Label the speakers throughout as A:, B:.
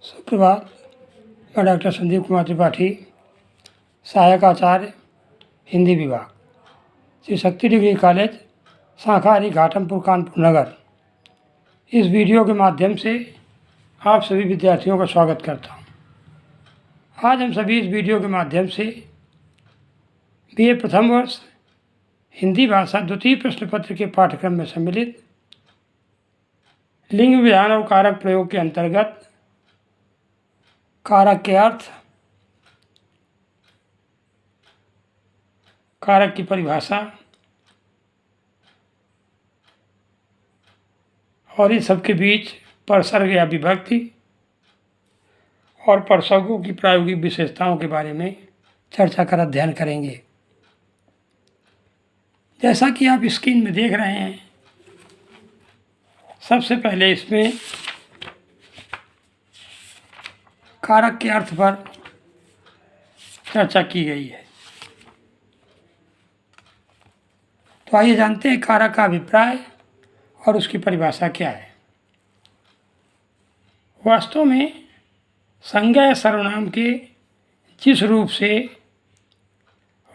A: सुप्रभात। मैं डॉक्टर संदीप कुमार त्रिपाठी, सहायक आचार्य हिंदी विभाग, श्री शक्ति डिग्री कॉलेज, शाखा हरी घाटमपुर, कानपुर नगर। इस वीडियो के माध्यम से आप सभी विद्यार्थियों का स्वागत करता हूं। आज हम सभी इस वीडियो के माध्यम से बीए प्रथम वर्ष हिंदी भाषा द्वितीय प्रश्न पत्र के पाठ्यक्रम में सम्मिलित लिंग विधान और कारक प्रयोग के अंतर्गत कारक के अर्थ, कारक की परिभाषा और इन सबके बीच परसर्ग या विभक्ति और परसर्गों की प्रायोगिक विशेषताओं के बारे में चर्चा कर अध्ययन करेंगे। जैसा कि आप स्क्रीन में देख रहे हैं, सबसे पहले इसमें कारक के अर्थ पर चर्चा की गई है। तो आइए जानते हैं कारक का अभिप्राय और उसकी परिभाषा क्या है। वास्तव में संज्ञा या सर्वनाम के जिस रूप से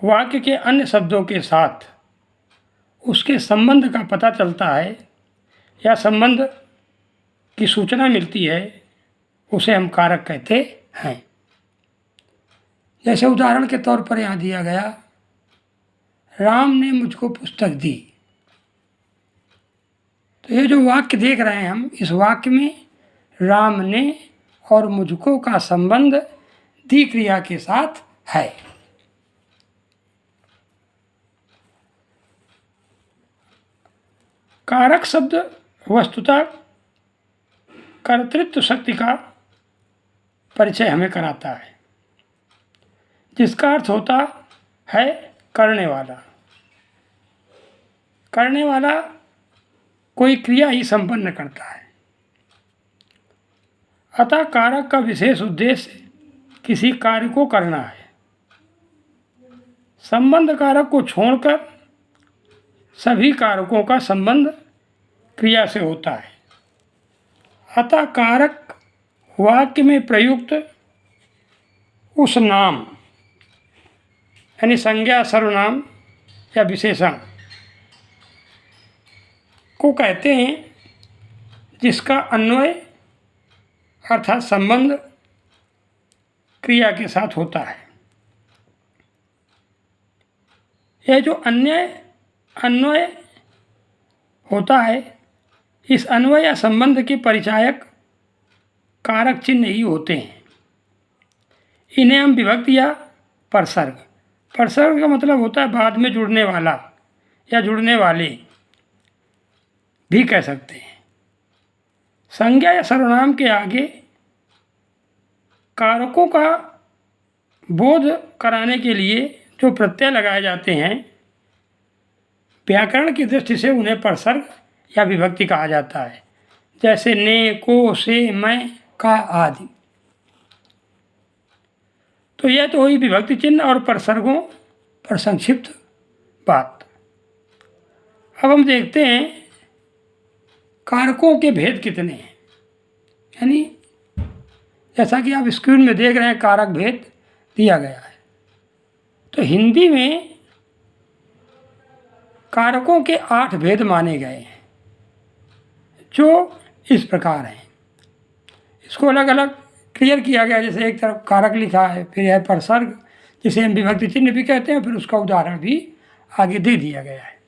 A: वाक्य के अन्य शब्दों के साथ उसके संबंध का पता चलता है या संबंध की सूचना मिलती है, उसे हम कारक कहते हैं। जैसे उदाहरण के तौर पर यहाँ दिया गया, राम ने मुझको पुस्तक दी। तो ये जो वाक्य देख रहे हैं हम, इस वाक्य में राम ने और मुझको का संबंध दी क्रिया के साथ है। कारक शब्द वस्तुतः कर्तृत्व शक्ति का परिचय हमें कराता है, जिसका अर्थ होता है करने वाला। करने वाला कोई क्रिया ही संपन्न करता है। अतः कारक का विशेष उद्देश्य किसी कार्य को करना है। संबंध कारक को छोड़कर सभी कारकों का संबंध क्रिया से होता है। अतः कारक वाक्य में प्रयुक्त उस नाम यानी संज्ञा, सर्वनाम या विशेषण को कहते हैं जिसका अन्वय अर्थात संबंध क्रिया के साथ होता है। यह जो अन्वय होता है, इस अन्वय या संबंध के परिचायक कारक चिन्ह ही होते हैं। इन्हें हम विभक्ति या परसर्ग का मतलब होता है बाद में जुड़ने वाला या जुड़ने वाले भी कह सकते हैं। संज्ञा या सर्वनाम के आगे कारकों का बोध कराने के लिए जो प्रत्यय लगाए जाते हैं, व्याकरण की दृष्टि से उन्हें परसर्ग या विभक्ति कहा जाता है। जैसे ने, को, से, मैं, का आदि। तो यह तो हुई विभक्ति चिन्ह और परसर्गों पर संक्षिप्त बात। अब हम देखते हैं कारकों के भेद कितने हैं। यानी जैसा कि आप स्क्रीन में देख रहे हैं, कारक भेद दिया गया है। तो हिंदी में कारकों के 8 भेद माने गए हैं, जो इस प्रकार हैं। इसको अलग अलग क्लियर किया गया। जैसे एक तरफ कारक लिखा है, फिर है परसर्ग जिसे हम विभक्ति चिन्ह भी कहते हैं, फिर उसका उदाहरण भी आगे दे दिया गया है।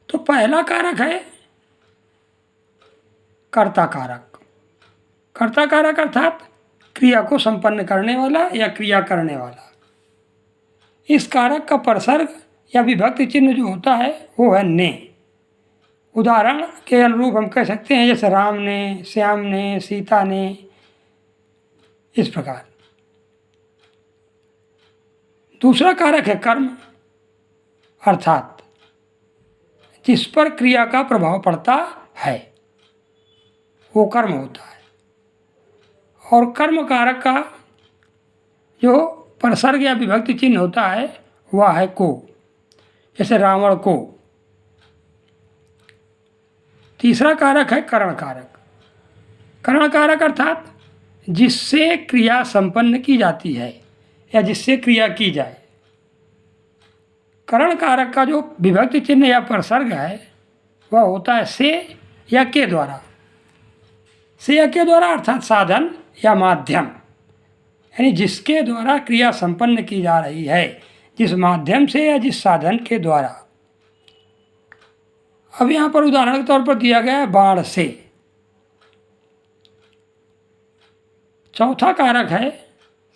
A: तो पहला कारक है कर्ता कारक। कर्ता कारक अर्थात क्रिया को संपन्न करने वाला या क्रिया करने वाला। इस कारक का परसर्ग या विभक्ति चिन्ह जो होता है वो है ने। उदाहरण के अनुरूप हम कह सकते हैं जैसे राम ने, श्याम ने, सीता ने, इस प्रकार। दूसरा कारक है कर्म, अर्थात जिस पर क्रिया का प्रभाव पड़ता है वो कर्म होता है। और कर्म कारक का जो परसर्ग या विभक्ति चिन्ह होता है वह है को। जैसे रावण को। तीसरा कारक है करण कारक। करण कारक अर्थात जिससे क्रिया संपन्न की जाती है या जिससे क्रिया की जाए। करण कारक का जो विभक्ति चिन्ह या प्रसर्ग है वह होता है से या के द्वारा। से या के द्वारा अर्थात साधन या माध्यम, यानी जिसके द्वारा क्रिया संपन्न की जा रही है, जिस माध्यम से या जिस साधन के द्वारा। अब यहाँ पर उदाहरण के तौर पर दिया गया है बाण से। चौथा कारक है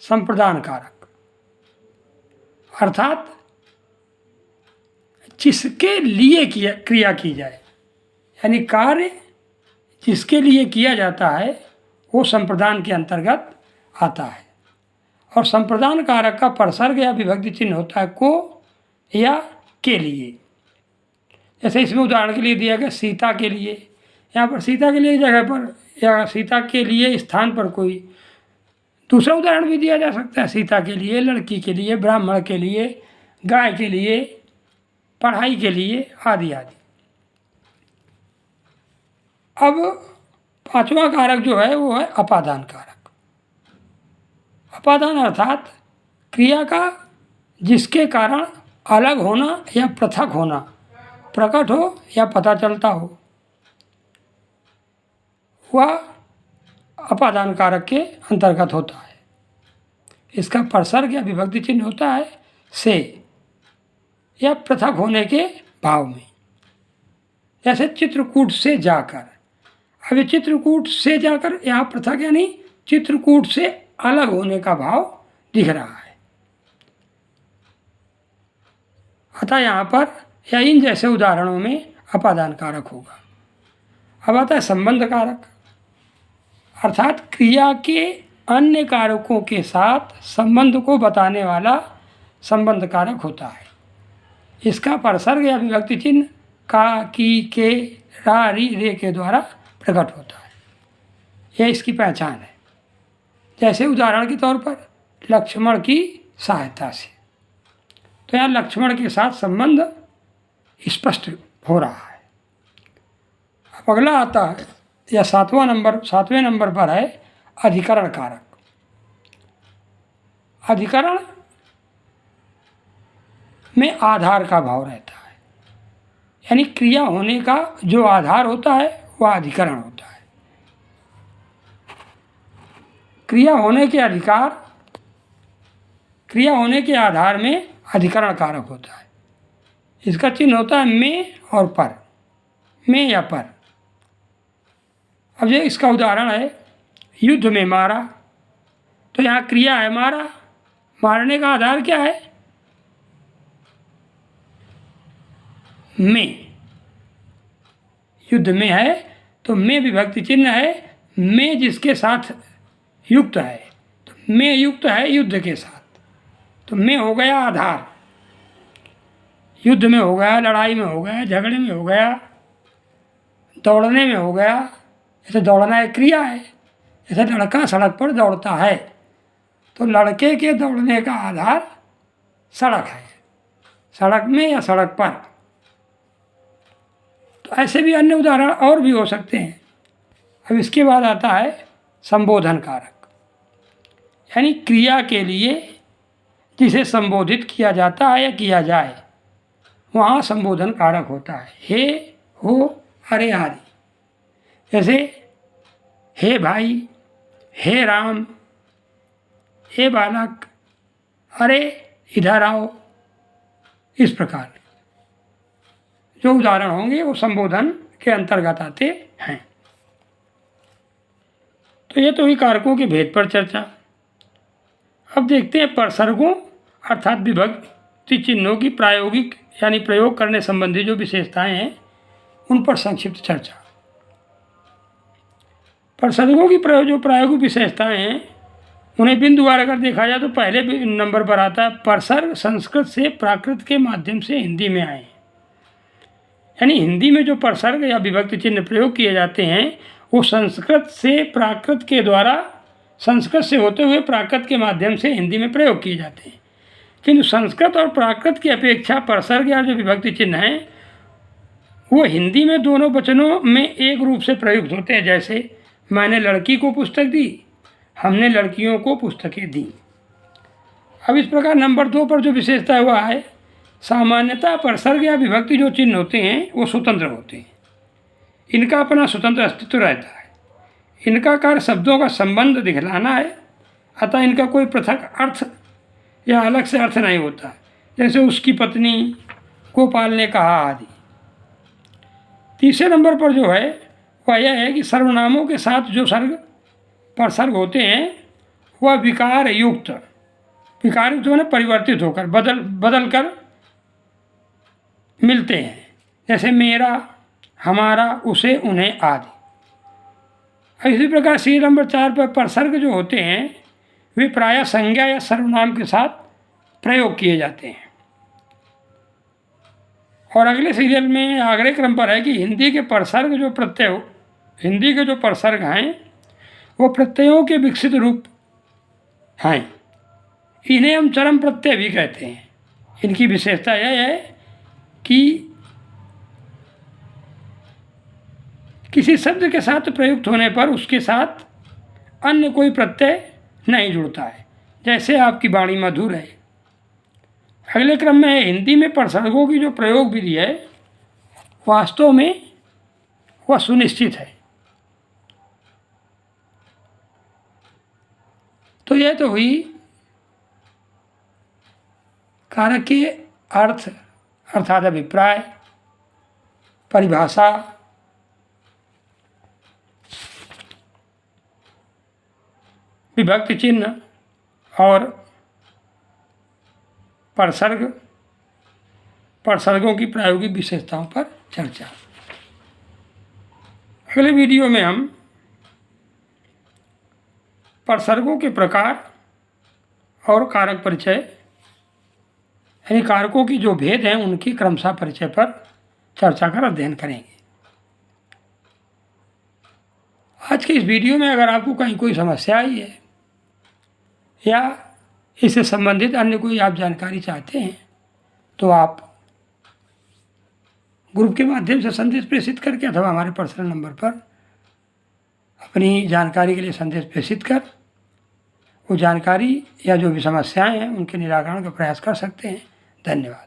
A: संप्रदान कारक, अर्थात जिसके लिए क्रिया की जाए, यानी कार्य जिसके लिए किया जाता है वो संप्रदान के अंतर्गत आता है। और संप्रदान कारक का प्रसर्ग या विभक्ति चिन्ह होता है को या के लिए। जैसे इसमें उदाहरण के लिए दिया गया सीता के लिए, यहाँ पर सीता के लिए जगह पर या सीता के लिए स्थान पर कोई दूसरा उदाहरण भी दिया जा सकता है। सीता के लिए, लड़की के लिए, ब्राह्मण के लिए, गाय के लिए, पढ़ाई के लिए, आदि आदि। अब पांचवा कारक जो है वो है अपादान कारक। अपादान अर्थात क्रिया का जिसके कारण अलग होना या पृथक होना प्रकट हो या पता चलता हो, वह अपादान कारक के अंतर्गत होता है। इसका प्रसर्ग या विभक्ति चिन्ह होता है से या पृथक होने के भाव में। जैसे चित्रकूट से जाकर, अब ये चित्रकूट से जाकर यहाँ पृथक यानी चित्रकूट से अलग होने का भाव दिख रहा है। अतः यहाँ पर या इन जैसे उदाहरणों में अपादान कारक होगा। अब आता है संबंध कारक, अर्थात क्रिया के अन्य कारकों के साथ संबंध को बताने वाला संबंध कारक होता है। इसका प्रसर्ग या विभक्ति चिन्ह का, की, के, रा, री, रे के द्वारा प्रकट होता है। यह इसकी पहचान है। जैसे उदाहरण के तौर पर लक्ष्मण की सहायता से, तो यहाँ लक्ष्मण के साथ संबंध स्पष्ट हो रहा है। अब अगला आता है या सातवें नंबर पर है अधिकरण कारक। अधिकरण में आधार का भाव रहता है, यानी क्रिया होने का जो आधार होता है वह अधिकरण होता है। क्रिया होने के आधार में अधिकरण कारक होता है। इसका चिन्ह होता है में और पर, में या पर। अब ये इसका उदाहरण है युद्ध में मारा, तो यहाँ क्रिया है मारा, मारने का आधार क्या है में, युद्ध में है तो में विभक्ति चिन्ह है, में जिसके साथ युक्त है, तो में युक्त है युद्ध के साथ, तो में हो गया आधार। युद्ध में हो गया, लड़ाई में हो गया, झगड़े में हो गया, दौड़ने में हो गया। जैसे दौड़ना एक क्रिया है, जैसे लड़का सड़क पर दौड़ता है तो लड़के के दौड़ने का आधार सड़क है, सड़क में या सड़क पर। तो ऐसे भी अन्य उदाहरण और भी हो सकते हैं। अब इसके बाद आता है संबोधन कारक, यानी क्रिया के लिए जिसे संबोधित किया जाता है या किया जाए वहाँ संबोधन कारक होता है। हे, हो, अरे आदि। जैसे हे भाई, हे राम, हे बालक, अरे इधर आओ, इस प्रकार जो उदाहरण होंगे वो संबोधन के अंतर्गत आते हैं। तो ये तो हुई कारकों के भेद पर चर्चा। अब देखते हैं प्रसर्गों अर्थात विभक्ति चिन्हों की प्रायोगिक यानी प्रयोग करने संबंधी जो विशेषताएं हैं उन पर संक्षिप्त चर्चा। प्रसर्गों की जो प्रायोगिक विशेषताएं हैं उन्हें बिंदुवार अगर देखा जाए तो पहले नंबर पर आता है प्रसर्ग संस्कृत से प्राकृत के माध्यम से हिंदी में आए, यानी हिंदी में जो प्रसर्ग या विभक्ति चिन्ह प्रयोग किए जाते हैं वो संस्कृत से प्राकृत के द्वारा, संस्कृत से होते हुए प्राकृत के माध्यम से हिंदी में प्रयोग किए जाते हैं। किंतु संस्कृत और प्राकृत की अपेक्षा प्रसर्ग या जो विभक्ति चिन्ह हैं वो हिंदी में दोनों वचनों में एक रूप से प्रयुक्त होते हैं। जैसे मैंने लड़की को पुस्तक दी, हमने लड़कियों को पुस्तकें दी। अब इस प्रकार नंबर 2 पर जो विशेषता हुआ है, सामान्यतः परसर्ग या विभक्ति जो चिन्ह होते हैं वो स्वतंत्र होते हैं, इनका अपना स्वतंत्र अस्तित्व रहता है। इनका कार्य शब्दों का संबंध दिखलाना है, अतः इनका कोई पृथक अर्थ या अलग से अर्थ नहीं होता, जैसे उसकी पत्नी को पालने कहा आदि। तीसरे नंबर पर जो है वह यह है कि सर्वनामों के साथ जो परसर्ग होते हैं वह विकार युक्त होने परिवर्तित होकर बदल कर मिलते हैं, जैसे मेरा, हमारा, उसे, उन्हें आदि। इसी प्रकार सी नंबर 4 पर परसर्ग जो होते हैं वे प्रायः संज्ञा या सर्वनाम के साथ प्रयोग किए जाते हैं। और अगले सीरियल में अगले क्रम पर है कि हिंदी के जो परसर्ग हैं वो प्रत्ययों के विकसित रूप हैं। इन्हें हम चरम प्रत्यय भी कहते हैं। इनकी विशेषता यह है कि किसी शब्द के साथ प्रयुक्त होने पर उसके साथ अन्य कोई प्रत्यय नहीं जुड़ता है, जैसे आपकी वाणी मधुर है। अगले क्रम में है हिंदी में परसर्गों की जो प्रयोग विधि है वास्तव में वह सुनिश्चित है। तो यह तो हुई कारक के अर्थ अर्थात अभिप्राय, परिभाषा, विभक्ति चिन्ह और परसर्गों की प्रायोगिक विशेषताओं पर चर्चा। अगले वीडियो में हम परसर्गों के प्रकार और कारक परिचय यानी कारकों की जो भेद हैं उनकी क्रमशः परिचय पर चर्चा कर अध्ययन करेंगे। आज के इस वीडियो में अगर आपको कहीं कोई समस्या आई है या इससे संबंधित अन्य कोई आप जानकारी चाहते हैं तो आप ग्रुप के माध्यम से संदेश प्रेषित करके अथवा हमारे पर्सनल नंबर पर अपनी जानकारी के लिए संदेश प्रेषित कर वो जानकारी या जो भी समस्याएं हैं उनके निराकरण का प्रयास कर सकते हैं। धन्यवाद।